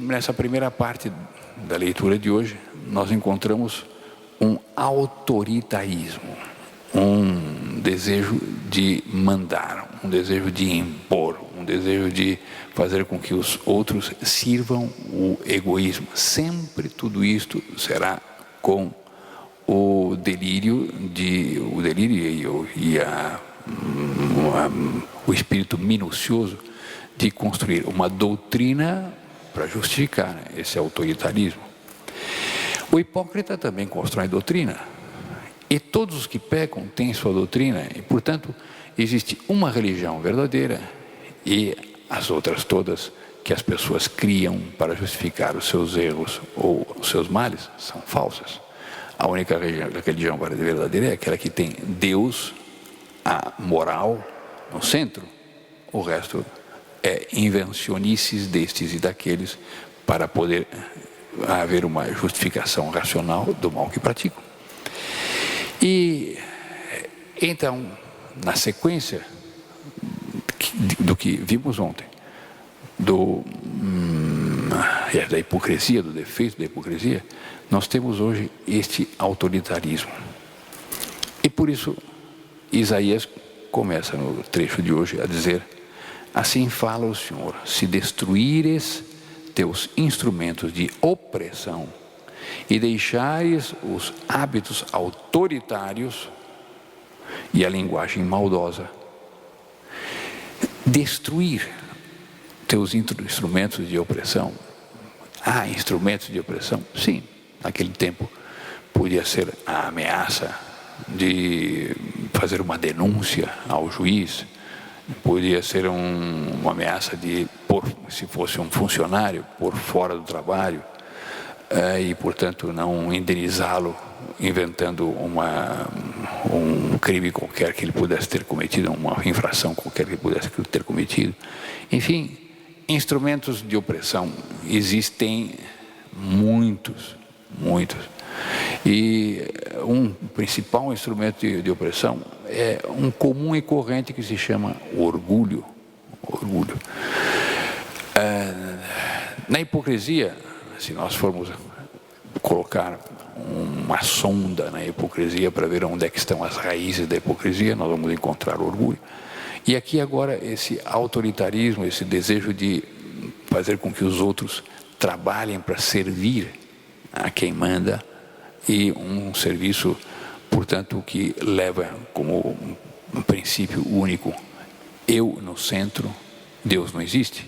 Nessa primeira parte da leitura de hoje, nós encontramos um autoritarismo, um desejo de mandar, um desejo de impor, um desejo de fazer com que os outros sirvam o egoísmo. Sempre tudo isto será com o delírio o espírito minucioso de construir uma doutrina para justificar esse autoritarismo. O hipócrita também constrói doutrina, e todos os que pecam têm sua doutrina, e portanto existe uma religião verdadeira e as outras todas que as pessoas criam para justificar os seus erros ou os seus males são falsas. A única religião verdadeira é aquela que tem Deus, a moral, no centro. O resto é invencionices destes e daqueles para poder haver uma justificação racional do mal que praticam. E então, na sequência do que vimos ontem, da hipocrisia, do defeito da hipocrisia, nós temos hoje este autoritarismo. E por isso, Isaías começa no trecho de hoje a dizer: assim fala o Senhor, se destruíres teus instrumentos de opressão e deixares os hábitos autoritários e a linguagem maldosa. Destruir teus instrumentos de opressão. Há instrumentos de opressão? Sim. Naquele tempo podia ser a ameaça de fazer uma denúncia ao juiz, podia ser uma ameaça de, se fosse um funcionário, pôr fora do trabalho, e portanto não indenizá-lo inventando um crime qualquer que ele pudesse ter cometido, uma infração qualquer que ele pudesse ter cometido. Enfim, instrumentos de opressão existem muitos. E um principal instrumento de opressão é um comum e corrente que se chama orgulho. Na hipocrisia, se nós formos colocar uma sonda na hipocrisia para ver onde é que estão as raízes da hipocrisia, nós vamos encontrar orgulho. E aqui agora esse autoritarismo, esse desejo de fazer com que os outros trabalhem para servir a quem manda, e um serviço, portanto, que leva como um princípio único: eu no centro, Deus não existe.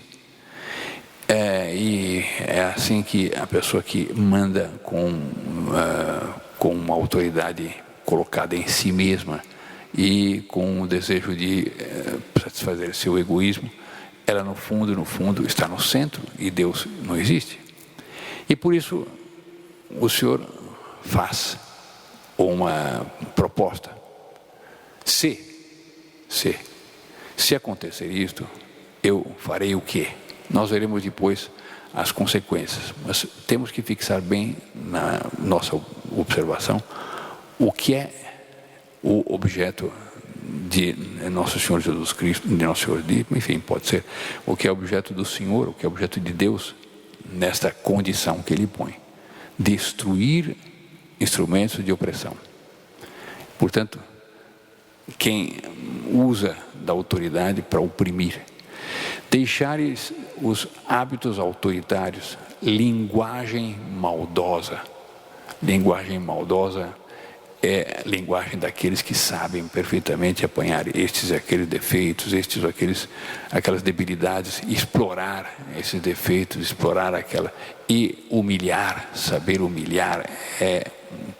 E é assim que a pessoa que manda com uma autoridade colocada em si mesma e com o desejo de satisfazer seu egoísmo, ela no fundo está no centro e Deus não existe. E por isso o Senhor faz uma proposta: se acontecer isto, eu farei o quê? Nós veremos depois as consequências, mas temos que fixar bem na nossa observação o que é o objeto de Nosso Senhor Jesus Cristo, de Nosso Senhor, enfim, pode ser o que é objeto do Senhor, o que é objeto de Deus, nesta condição que Ele põe: destruir instrumentos de opressão. Portanto, quem usa da autoridade para oprimir, deixares os hábitos autoritários, linguagem maldosa. Linguagem maldosa é linguagem daqueles que sabem perfeitamente apanhar estes e aqueles defeitos, estes ou aquelas debilidades, explorar esses defeitos, e humilhar. Saber humilhar é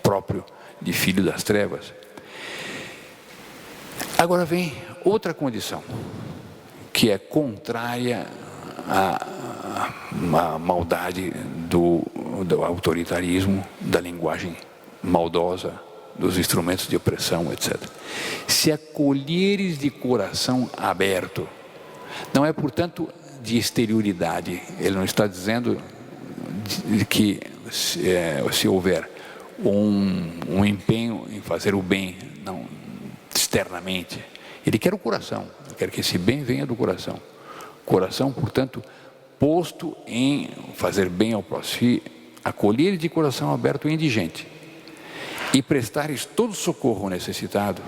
próprio de filho das trevas. Agora vem outra condição, que é contrária à maldade do autoritarismo, da linguagem maldosa, dos instrumentos de opressão, etc. Se acolheres de coração aberto, não é, portanto, de exterioridade. Ele não está dizendo que se houver um empenho em fazer o bem, não externamente. Ele quer o coração, ele quer que esse bem venha do coração. Coração, portanto, posto em fazer bem ao próximo, acolher de coração aberto o indigente e prestares todo socorro ao necessitado.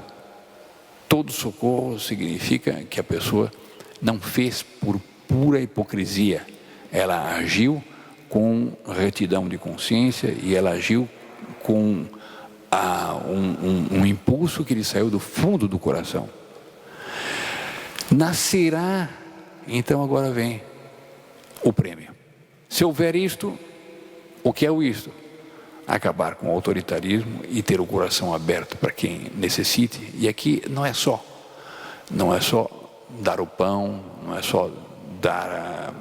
Todo socorro significa que a pessoa não fez por pura hipocrisia, ela agiu com retidão de consciência e ela agiu com um impulso que lhe saiu do fundo do coração. Nascerá, então agora vem o prêmio. Se houver isto, o que é o isto? Acabar com o autoritarismo e ter o coração aberto para quem necessite. E aqui não é só dar o pão, não é só dar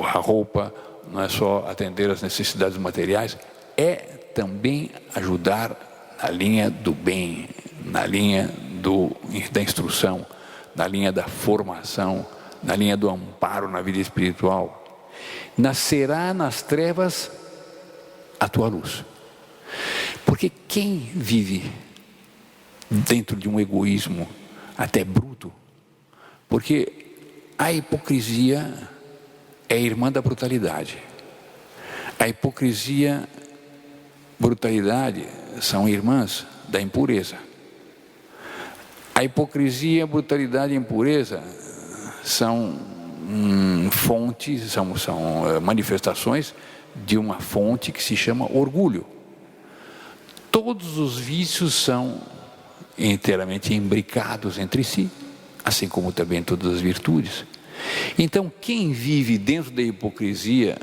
a roupa, não é só atender as necessidades materiais, é também ajudar na linha do bem, na linha da instrução, na linha da formação, na linha do amparo na vida espiritual. Nascerá nas trevas a tua luz. Porque quem vive dentro de um egoísmo até bruto, porque a hipocrisia é irmã da brutalidade. A hipocrisia, brutalidade são irmãs da impureza. A hipocrisia, brutalidade e impureza são fontes, são manifestações de uma fonte que se chama orgulho. Todos os vícios são inteiramente imbricados entre si, assim como também todas as virtudes. Então, quem vive dentro da hipocrisia,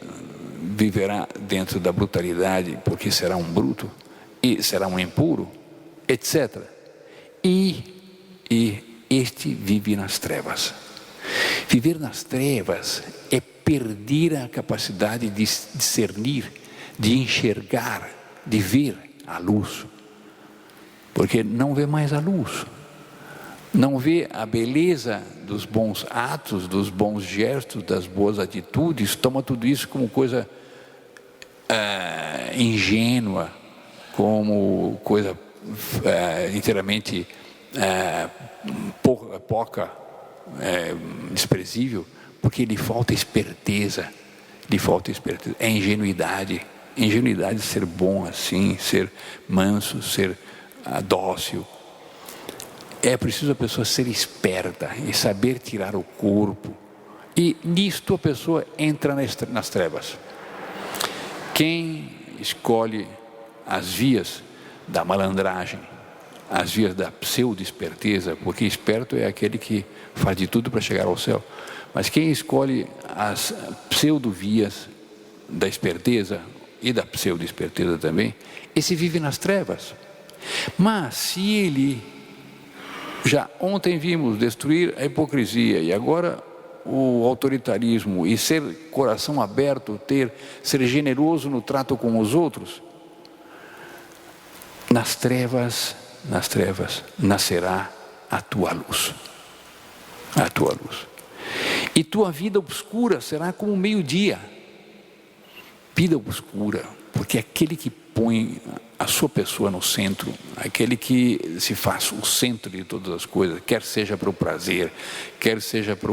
viverá dentro da brutalidade, porque será um bruto, e será um impuro, etc. E este vive nas trevas. Viver nas trevas é perder a capacidade de discernir, de enxergar, de ver a luz, porque não vê mais a luz, não vê a beleza dos bons atos, dos bons gestos, das boas atitudes, toma tudo isso como coisa ingênua, como coisa inteiramente pouca, desprezível, porque lhe falta esperteza, é ingenuidade de ser bom assim, ser manso, ser dócil. É preciso a pessoa ser esperta e saber tirar o corpo, e nisto a pessoa entra nas trevas. Quem escolhe as vias da malandragem, as vias da pseudo-esperteza, porque esperto é aquele que faz de tudo para chegar ao céu, mas quem escolhe as pseudo-vias da esperteza e da pseudo-esperteza também, esse vive nas trevas. Mas se ele, já ontem vimos destruir a hipocrisia e agora o autoritarismo e ser coração aberto, ser generoso no trato com os outros, nas trevas nascerá a tua luz. A tua luz. E tua vida obscura será como o meio-dia. Vida obscura, porque aquele que põe a sua pessoa no centro, aquele que se faz o centro de todas as coisas, quer seja para o prazer, quer seja para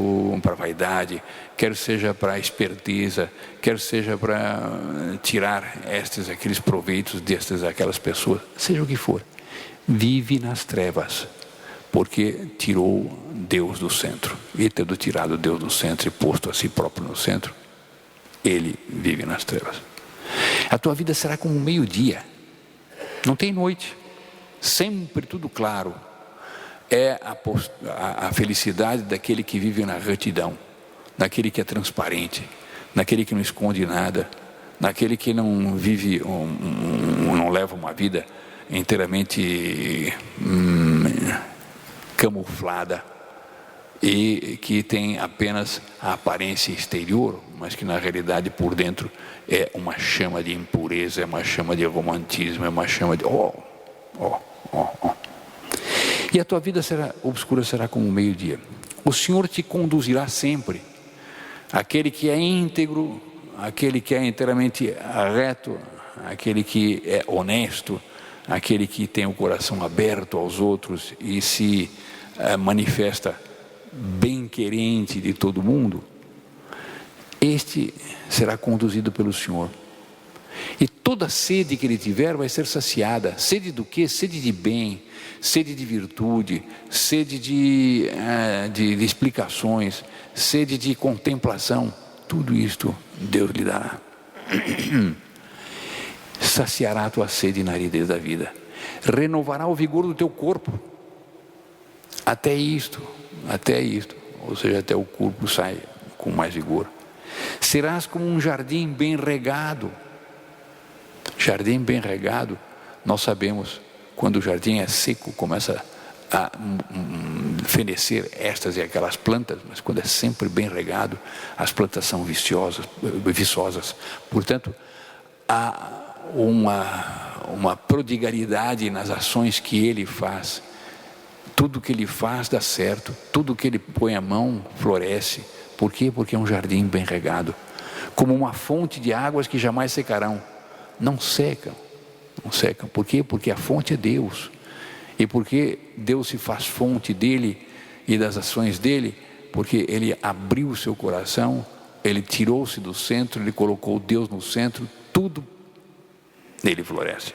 a vaidade, quer seja para a esperteza, quer seja para tirar aqueles proveitos aquelas pessoas, seja o que for, vive nas trevas, porque tirou Deus do centro. E tendo tirado Deus do centro e posto a si próprio no centro, ele vive nas trevas. A tua vida será como um meio-dia, não tem noite, sempre tudo claro. É a felicidade daquele que vive na retidão, daquele que é transparente, daquele que não esconde nada, daquele que não vive, não leva uma vida inteiramente camuflada e que tem apenas a aparência exterior, mas que na realidade por dentro é uma chama de impureza, é uma chama de romantismo, é uma chama de E a tua vida obscura será como o meio-dia. O Senhor te conduzirá sempre. Aquele que é íntegro, aquele que é inteiramente reto, aquele que é honesto, aquele que tem o coração aberto aos outros e se manifesta bem-querente de todo mundo, este será conduzido pelo Senhor. E toda sede que ele tiver vai ser saciada. Sede do quê? Sede de bem, sede de virtude, sede de explicações, sede de contemplação. Tudo isto Deus lhe dará. Saciará a tua sede na aridez da vida. Renovará o vigor do teu corpo. Até isto. Ou seja, até o corpo sai com mais vigor. Serás como um jardim bem regado. Jardim bem regado, nós sabemos, quando o jardim é seco, começa a fenecer estas e aquelas plantas, mas quando é sempre bem regado, as plantas são viçosas. Portanto, há uma prodigalidade nas ações que ele faz. Tudo que ele faz dá certo, tudo que ele põe a mão floresce. Por quê? Porque é um jardim bem regado, como uma fonte de águas que jamais secarão. Não secam. Por quê? Porque a fonte é Deus. E porque Deus se faz fonte dele e das ações dele, porque ele abriu o seu coração, ele tirou-se do centro, ele colocou Deus no centro, tudo nele floresce.